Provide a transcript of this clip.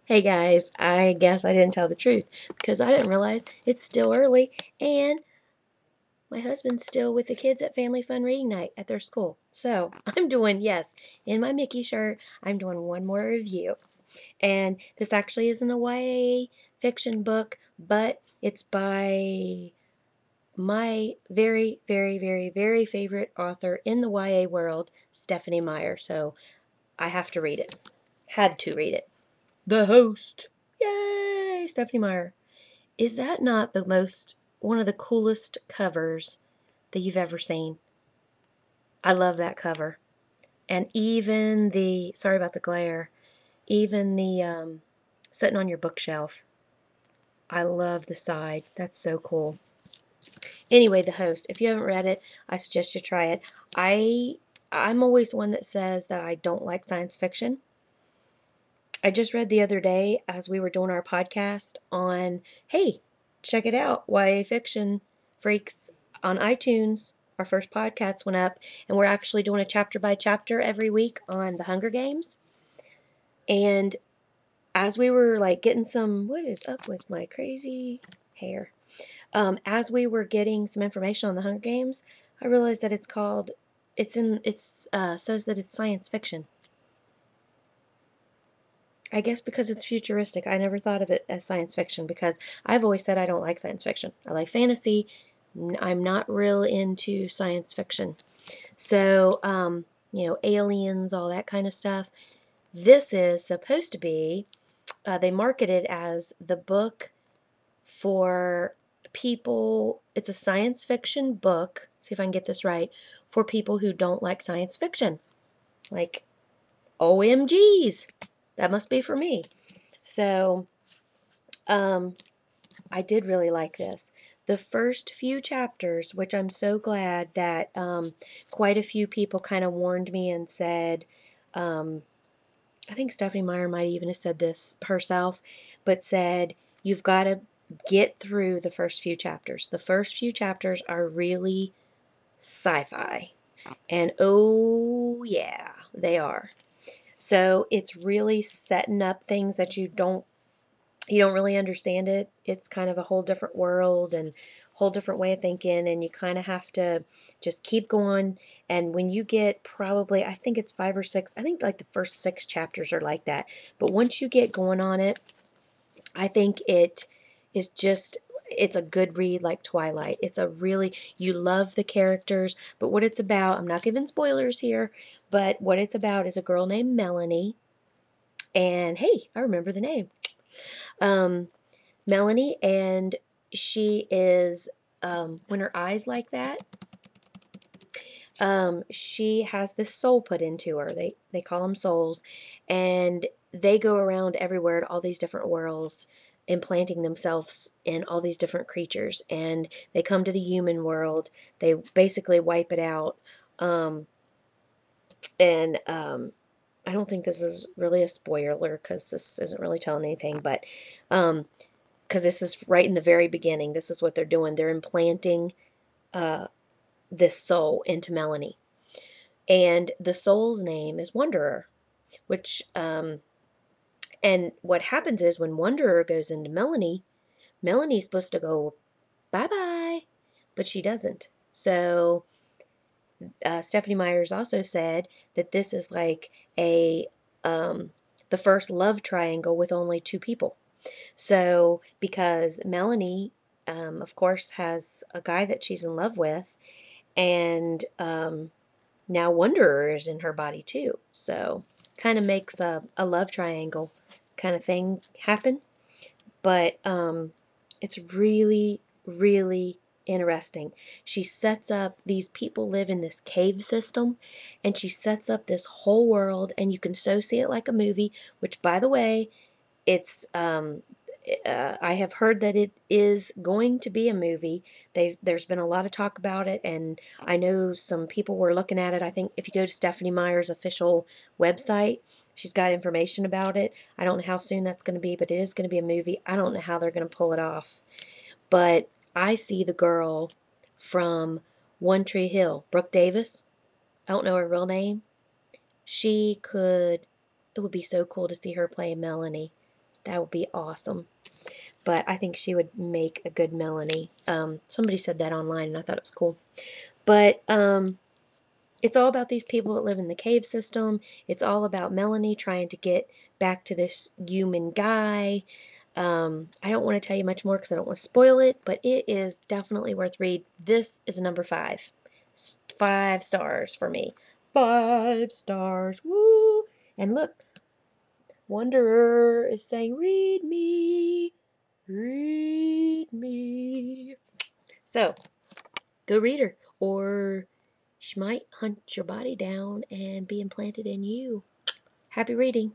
Hey guys, I guess I didn't tell the truth because I didn't realize it's still early and my husband's still with the kids at Family Fun Reading Night at their school. So I'm doing, yes, in my Mickey shirt, I'm doing one more review. And this actually isn't a YA fiction book, but it's by my very, very, very, very favorite author in the YA world, Stephenie Meyer. So I have to read it. Had to read it. The Host. Yay! Stephenie Meyer. Is that not one of the coolest covers that you've ever seen? I love that cover. And even sorry about the glare, even the sitting on your bookshelf. I love the side. That's so cool. Anyway, The Host. If you haven't read it, I suggest you try it. I'm always one that says that I don't like science fiction. I just read the other day as we were doing our podcast on, hey, check it out, YA Fiction Freaks on iTunes. Our first podcast went up, and we're actually doing a chapter by chapter every week on the Hunger Games. And as we were like getting what is up with my crazy hair? As we were getting some information on the Hunger Games, I realized that says that it's science fiction. I guess because it's futuristic. I never thought of it as science fiction because I've always said I don't like science fiction. I like fantasy. I'm not real into science fiction. So, aliens, all that kind of stuff. This is supposed to be, they market it as the book for people. It's a science fiction book. See if I can get this right. For people who don't like science fiction. Like, OMGs. That must be for me. So, I did really like this. The first few chapters, which I'm so glad that quite a few people kind of warned me and said, I think Stephenie Meyer might even have said this herself, but said, you've got to get through the first few chapters. The first few chapters are really sci-fi. And oh yeah, they are. So it's really setting up things that you don't really understand it. It's kind of a whole different world and whole different way of thinking, and you kind of have to just keep going. And when you get probably, I think it's 5 or 6, I think like the first 6 chapters are like that. But once you get going on it, I think it's a good read like Twilight. You love the characters, but what it's about, I'm not giving spoilers here, but what it's about is a girl named Melanie. And hey, I remember the name. Melanie, and she is, when her eyes like that, she has this soul put into her. They call them souls, and they go around everywhere to all these different worlds, implanting themselves in all these different creatures, and they come to the human world. They basically wipe it out, and I don't think this is really a spoiler because this isn't really telling anything, but because this is right in the very beginning. This is what they're doing. They're implanting this soul into Melanie. And the soul's name is Wanderer, which, and what happens is when Wanderer goes into Melanie, Melanie's supposed to go bye-bye, but she doesn't. So Stephenie Meyers also said that this is like the first love triangle with only 2 people. So, because Melanie, of course, has a guy that she's in love with, and now Wanderer is in her body too. So, kind of makes a love triangle kind of thing happen. But it's really, really interesting. She sets up, these people live in this cave system, and she sets up this whole world, and you can so see it like a movie, which, by the way, it's I have heard that it is going to be a movie. There's been a lot of talk about it, and I know some people were looking at it. I think if you go to Stephenie Meyer's official website, she's got information about it. I don't know how soon that's going to be, but it is going to be a movie. I don't know how they're going to pull it off. But I see the girl from One Tree Hill, Brooke Davis. I don't know her real name. She could it would be so cool to see her play Melanie. That would be awesome. But I think she would make a good Melanie. Somebody said that online, and I thought it was cool. But it's all about these people that live in the cave system. It's all about Melanie trying to get back to this human guy. I don't want to tell you much more because I don't want to spoil it, but it is definitely worth read. This is a number 5. 5 stars for me. 5 stars. Woo! And look, Wanderer is saying, read me. Read me. So, go read her, or she might hunt your body down and be implanted in you. Happy reading.